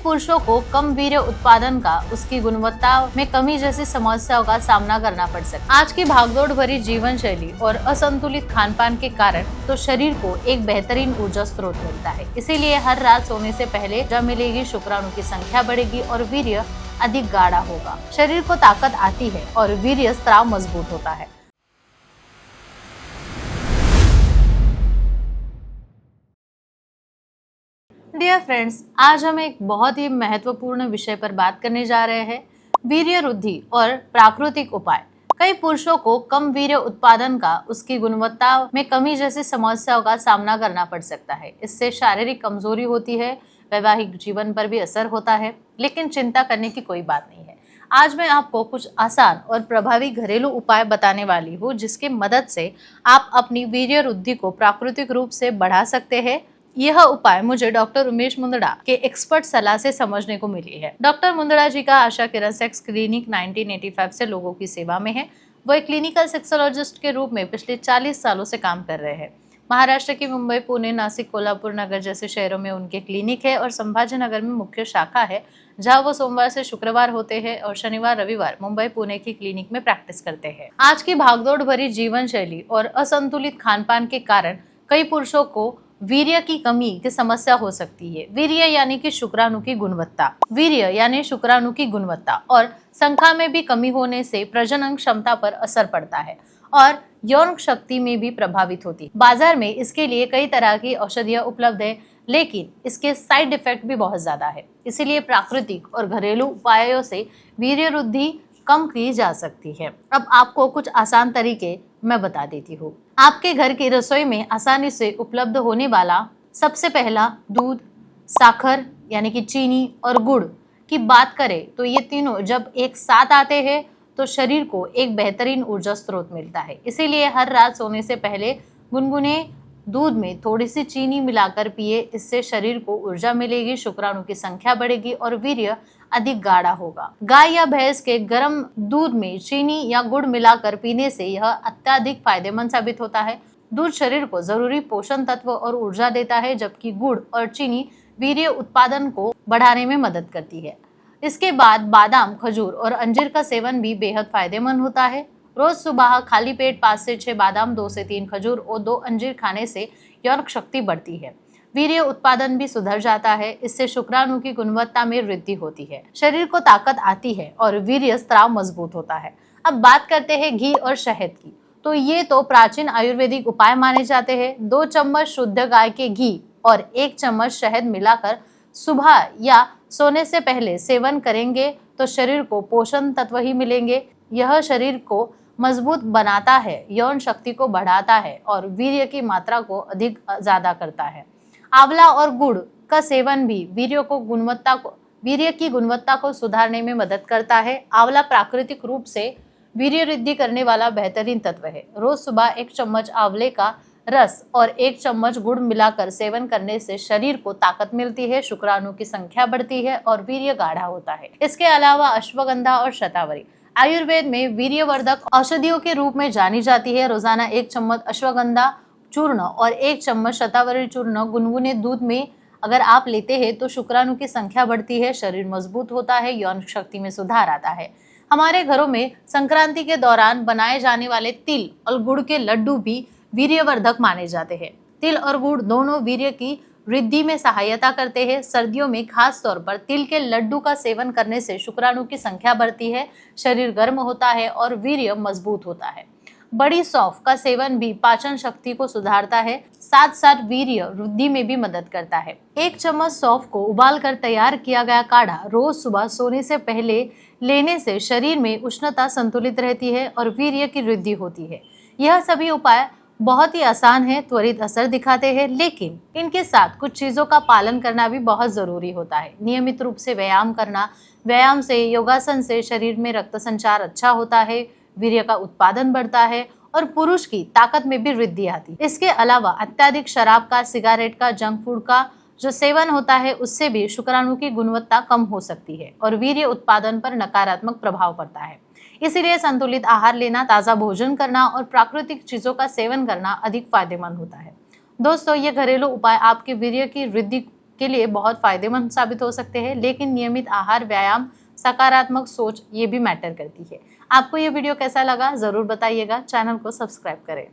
पुरुषों को कम वीर्य उत्पादन का, उसकी गुणवत्ता में कमी जैसी समस्याओं का सामना करना पड़ सकता है। आज की भागदौड़ भरी जीवन शैली और असंतुलित खान पान के कारण तो शरीर को एक बेहतरीन ऊर्जा स्रोत मिलता है। इसीलिए हर रात सोने से पहले ऊर्जा मिलेगी, शुक्राणु की संख्या बढ़ेगी और वीर्य अधिक गाढ़ा होगा। शरीर को ताकत आती है और वीर्य स्राव मजबूत होता है। डियर फ्रेंड्स, आज हम एक बहुत ही महत्वपूर्ण विषय पर बात करने जा रहे हैं, वीर्य वृद्धि और प्राकृतिक उपाय। कई पुरुषों को कम वीर्य उत्पादन का, उसकी गुणवत्ता में कमी जैसी समस्याओं का सामना करना पड़ सकता है। इससे शारीरिक कमजोरी होती है, वैवाहिक जीवन पर भी असर होता है, लेकिन चिंता करने की कोई बात नहीं है। आज मैं आपको कुछ आसान और प्रभावी घरेलू उपाय बताने वाली हूँ, जिसकी मदद से आप अपनी वीर्य वृद्धि को प्राकृतिक रूप से बढ़ा सकते हैं। यह उपाय मुझे डॉक्टर उमेश मुंदड़ा के एक्सपर्ट सलाह से समझने को मिली है। डॉक्टर मुंदड़ा जी का आशा किरण सेक्स क्लिनिक 1985 से लोगों की सेवा में है। वो एक क्लिनिकल सेक्सोलॉजिस्ट के रूप में पिछले 40 सालों से काम कर रहे हैं। महाराष्ट्र की मुंबई, पुणे, नासिक, कोल्हापुर नगर जैसे शहरों में उनके क्लिनिक है और संभाजी नगर में मुख्य शाखा है, जहां वो सोमवार से शुक्रवार होते हैं और शनिवार रविवार मुंबई, पुणे की क्लिनिक में प्रैक्टिस करते हैं। आज की भागदौड़ भरी जीवन शैली और असंतुलित खान पान के कारण कई पुरुषों को वीर्य की कमी की समस्या हो सकती है। वीर्य यानी कि शुक्राणु की गुणवत्ता, वीर्य यानी शुक्राणु की गुणवत्ता और संख्या में भी कमी होने से प्रजनन क्षमता पर असर पड़ता है और यौन शक्ति में भी प्रभावित होती है। बाजार में इसके लिए कई तरह की औषधियां उपलब्ध है, लेकिन इसके साइड इफेक्ट भी बहुत ज्यादा है। इसीलिए प्राकृतिक और घरेलू उपायों से वीर्य वृद्धि कम की जा सकती है। अब आपको कुछ आसान तरीके मैं बता देती हूँ। आपके घर की रसोई में आसानी से उपलब्ध होने वाला सबसे पहला दूध, साखर यानी कि चीनी और गुड़ की बात करें तो ये तीनों जब एक साथ आते हैं तो शरीर को एक बेहतरीन ऊर्जा स्रोत मिलता है। इसीलिए हर रात सोने से पहले गुनगुने दूध में थोड़ी सी चीनी मिलाकर पिए। इससे शरीर को ऊर्जा मिलेगी, शुक्राणु की संख्या बढ़ेगी और वीर्य अधिक गाढ़ा होगा। गाय या भैंस के गर्म दूध में चीनी या गुड़ मिलाकर पीने से यह अत्यधिक फायदेमंद साबित होता है। दूध शरीर को जरूरी पोषण तत्व और ऊर्जा देता है, जबकि गुड़ और चीनी वीर्य उत्पादन को बढ़ाने में मदद करती है। इसके बाद बादाम, खजूर और अंजीर का सेवन भी बेहद फायदेमंद होता है। रोज सुबह खाली पेट 5 से 6 बादाम, 2 से 3 खजूर और 2 अंजीर खाने से यौन शक्ति बढ़ती है। वीर्य उत्पादन भी सुधर जाता है। इससे शुक्राणु की गुणवत्ता में वृद्धि होती है, शरीर को ताकत आती है और वीर्य स्राव मजबूत होता है। अब बात करते हैं घी और शहद की। तो ये तो प्राचीन आयुर्वेदिक उपाय माने जाते हैं। 2 चम्मच शुद्ध गाय के घी और 1 चम्मच शहद मिलाकर सुबह या सोने से पहले सेवन करेंगे तो शरीर को पोषण तत्व ही मिलेंगे। यह शरीर को मजबूत बनाता है, यौन शक्ति को बढ़ाता है और वीर्य की मात्रा को अधिक ज्यादा करता है। आंवला और गुड़ का सेवन भी वीर्य की गुणवत्ता को सुधारने में मदद करता है। आंवला प्राकृतिक रूप से वीर्य वृद्धि करने वाला बेहतरीन तत्व है। रोज सुबह 1 चम्मच आंवले का रस और 1 चम्मच गुड़ मिलाकर सेवन करने से शरीर को ताकत मिलती है, शुक्राणु की संख्या बढ़ती है और वीर्य गाढ़ा होता है। इसके अलावा अश्वगंधा और शतावरी आयुर्वेद में वीर्यवर्धक औषधियों के रूप में जानी जाती है। रोजाना 1 चम्मच अश्वगंधा चूर्ण और 1 चम्मच शतावरी चूर्ण गुनगुने दूध में अगर आप लेते हैं तो शुक्राणु की संख्या बढ़ती है, शरीर मजबूत होता है, यौन शक्ति में सुधार आता है। हमारे घरों में संक्रांति के दौरान बनाए जाने वाले तिल और गुड़ के लड्डू भी वीर्यवर्धक माने जाते हैं। तिल और गुड़ दोनों वीर्य की वृद्धि में सहायता करते हैं। सर्दियों में खास तौर पर तिल के लड्डू का सेवन करने से शुक्राणु की संख्या बढ़ती है, शरीर गर्म होता है और वीर्य मजबूत होता है। बड़ी सौंफ का सेवन भी पाचन शक्ति को सुधारता है, साथ साथ वीर्य वृद्धि में भी मदद करता है। 1 चम्मच सौंफ को उबालकर तैयार किया गया काढ़ा रोज सुबह सोने से पहले लेने से शरीर में उष्णता संतुलित रहती है और वीर्य की वृद्धि होती है। यह सभी उपाय बहुत ही आसान है, त्वरित असर दिखाते हैं, लेकिन इनके साथ कुछ चीजों का पालन करना भी बहुत जरूरी होता है। नियमित रूप से व्यायाम करना, व्यायाम से, योगासन से शरीर में रक्त संचार अच्छा होता है, वीर्य का उत्पादन बढ़ता है और पुरुष की ताकत में भी वृद्धि आती है। इसके अलावा अत्यधिक शराब का, सिगरेट का, जंक फूड का जो सेवन होता है उससे भी शुक्राणु की गुणवत्ता कम हो सकती है और वीर्य उत्पादन पर नकारात्मक प्रभाव पड़ता है। इसीलिए संतुलित आहार लेना, ताज़ा भोजन करना और प्राकृतिक चीजों का सेवन करना अधिक फायदेमंद होता है। दोस्तों, ये घरेलू उपाय आपके वीर्य की वृद्धि के लिए बहुत फायदेमंद साबित हो सकते हैं, लेकिन नियमित आहार, व्यायाम, सकारात्मक सोच ये भी मैटर करती है। आपको ये वीडियो कैसा लगा ज़रूर बताइएगा। चैनल को सब्सक्राइब करें।